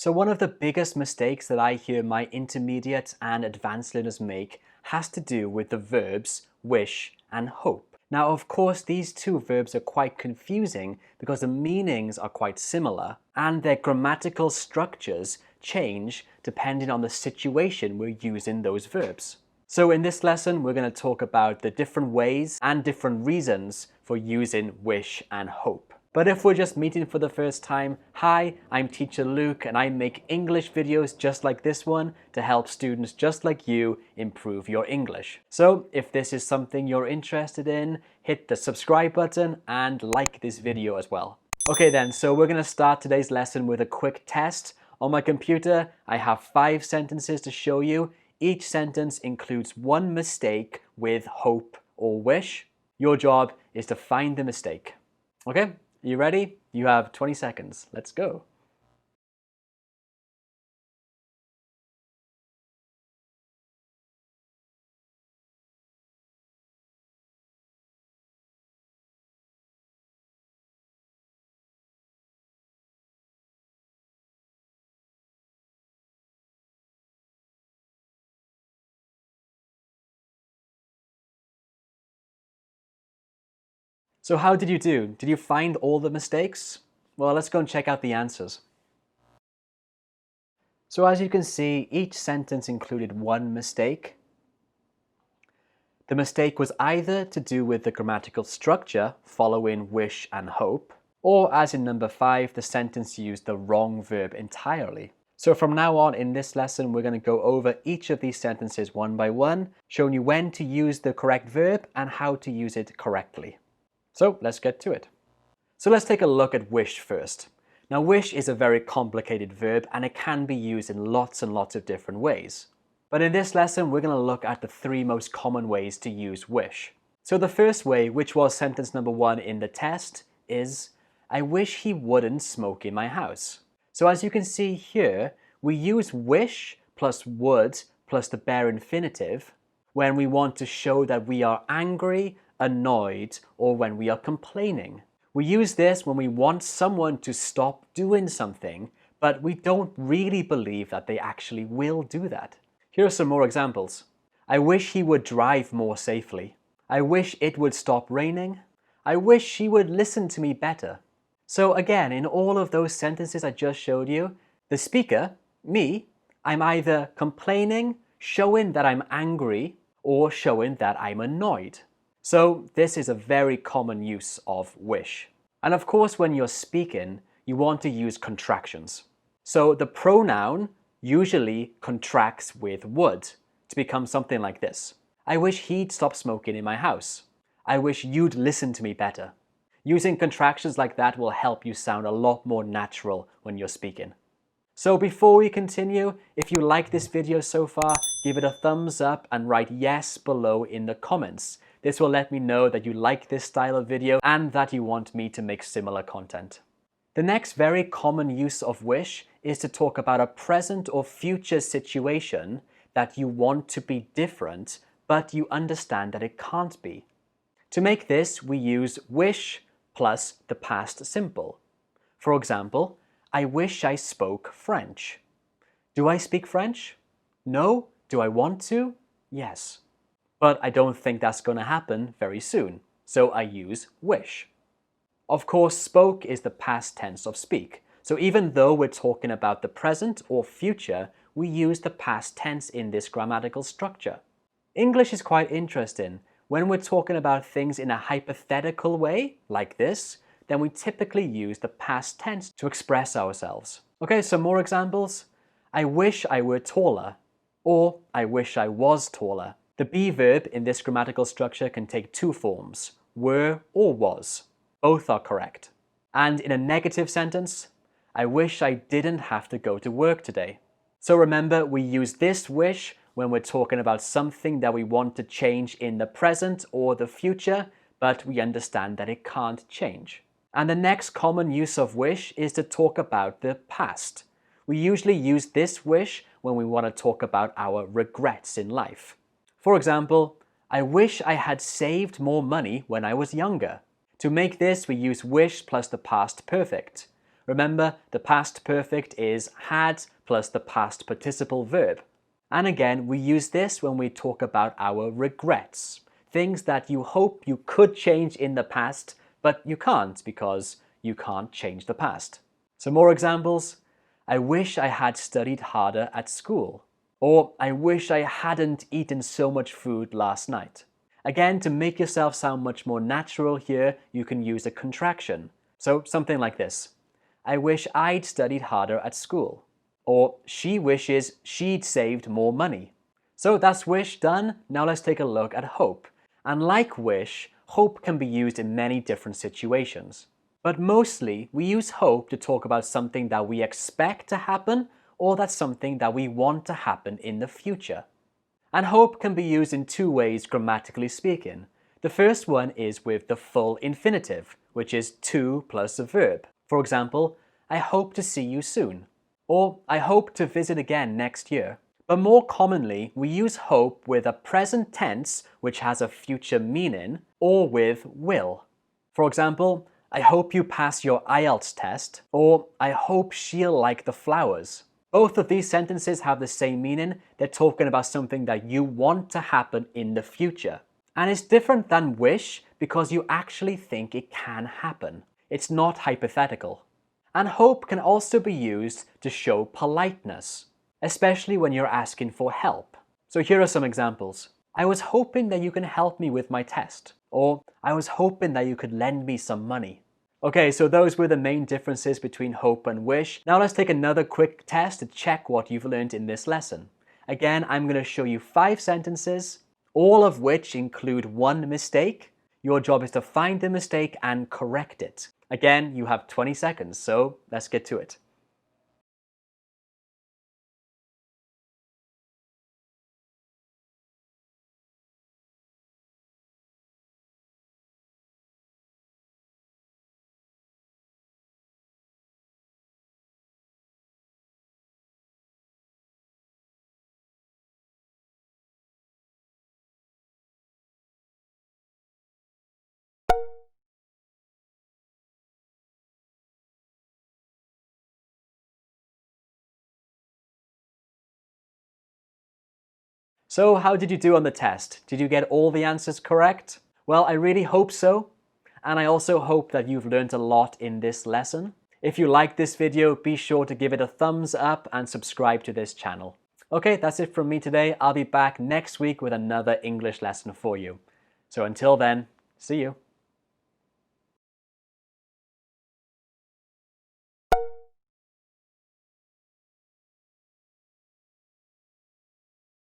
So one of the biggest mistakes that I hear my intermediate and advanced learners make has to do with the verbs wish and hope. Now, of course, these two verbs are quite confusing because the meanings are quite similar and their grammatical structures change depending on the situation we're using those verbs. So in this lesson, we're going to talk about the different ways and different reasons for using wish and hope. But if we're just meeting for the first time, hi, I'm Teacher Luke and I make English videos just like this one to help students just like you improve your English. So if this is something you're interested in, hit the subscribe button and like this video as well. Okay then, so we're going to start today's lesson with a quick test. On my computer, I have 5 sentences to show you. Each sentence includes one mistake with hope or wish. Your job is to find the mistake. Okay? You ready? You have 20 seconds. Let's go. So how did you do? Did you find all the mistakes? Well, let's go and check out the answers. So as you can see, each sentence included one mistake. The mistake was either to do with the grammatical structure following wish and hope, or as in number 5, the sentence used the wrong verb entirely. So from now on in this lesson, we're going to go over each of these sentences one by one, showing you when to use the correct verb and how to use it correctly. So let's get to it. So let's take a look at wish first. Now wish is a very complicated verb and it can be used in lots and lots of different ways. But in this lesson, we're going to look at the 3 most common ways to use wish. So the first way, which was sentence number 1 in the test, is I wish he wouldn't smoke in my house. So as you can see here, we use wish plus would plus the bare infinitive when we want to show that we are angry, annoyed, or when we are complaining. We use this when we want someone to stop doing something, but we don't really believe that they actually will do that. Here are some more examples. I wish he would drive more safely. I wish it would stop raining. I wish he would listen to me better. So again, in all of those sentences I just showed you, the speaker, me, I'm either complaining, showing that I'm angry, or showing that I'm annoyed. So this is a very common use of wish. And of course, when you're speaking, you want to use contractions. So the pronoun usually contracts with would to become something like this. I wish he'd stop smoking in my house. I wish you'd listen to me better. Using contractions like that will help you sound a lot more natural when you're speaking. So before we continue, if you like this video so far, give it a thumbs up and write yes below in the comments. This will let me know that you like this style of video and that you want me to make similar content. The next very common use of wish is to talk about a present or future situation that you want to be different, but you understand that it can't be. To make this, we use wish plus the past simple. For example, I wish I spoke French. Do I speak French? No. Do I want to? Yes. But I don't think that's going to happen very soon, so I use wish. Of course, spoke is the past tense of speak, so even though we're talking about the present or future, we use the past tense in this grammatical structure. English is quite interesting. When we're talking about things in a hypothetical way, like this, then we typically use the past tense to express ourselves. Okay, some more examples. I wish I were taller, or I wish I was taller. The be verb in this grammatical structure can take 2 forms, were or was. Both are correct. And in a negative sentence, I wish I didn't have to go to work today. So remember, we use this wish when we're talking about something that we want to change in the present or the future, but we understand that it can't change. And the next common use of wish is to talk about the past. We usually use this wish when we want to talk about our regrets in life. For example, I wish I had saved more money when I was younger. To make this, we use wish plus the past perfect. Remember, the past perfect is had plus the past participle verb. And again, we use this when we talk about our regrets. Things that you hope you could change in the past, but you can't because you can't change the past. Some more examples. I wish I had studied harder at school. Or I wish I hadn't eaten so much food last night. Again, to make yourself sound much more natural here, you can use a contraction. So something like this. I wish I'd studied harder at school. Or she wishes she'd saved more money. So that's wish done. Now let's take a look at hope. And like wish, hope can be used in many different situations. But mostly, we use hope to talk about something that we expect to happen or that's something that we want to happen in the future. And hope can be used in two ways grammatically speaking. The first one is with the full infinitive, which is to plus a verb. For example, I hope to see you soon. Or I hope to visit again next year. But more commonly, we use hope with a present tense, which has a future meaning, or with will. For example, I hope you pass your IELTS test, or I hope she'll like the flowers. Both of these sentences have the same meaning. They're talking about something that you want to happen in the future. And it's different than wish because you actually think it can happen. It's not hypothetical. And hope can also be used to show politeness, especially when you're asking for help. So here are some examples. I was hoping that you can help me with my test. Or I was hoping that you could lend me some money. Okay, so those were the main differences between hope and wish. Now let's take another quick test to check what you've learned in this lesson. Again, I'm going to show you 5 sentences, all of which include one mistake. Your job is to find the mistake and correct it. Again, you have 20 seconds, so let's get to it. So how did you do on the test? Did you get all the answers correct? Well, I really hope so. And I also hope that you've learned a lot in this lesson. If you like this video, be sure to give it a thumbs up and subscribe to this channel. Okay, that's it from me today. I'll be back next week with another English lesson for you. So until then, see you.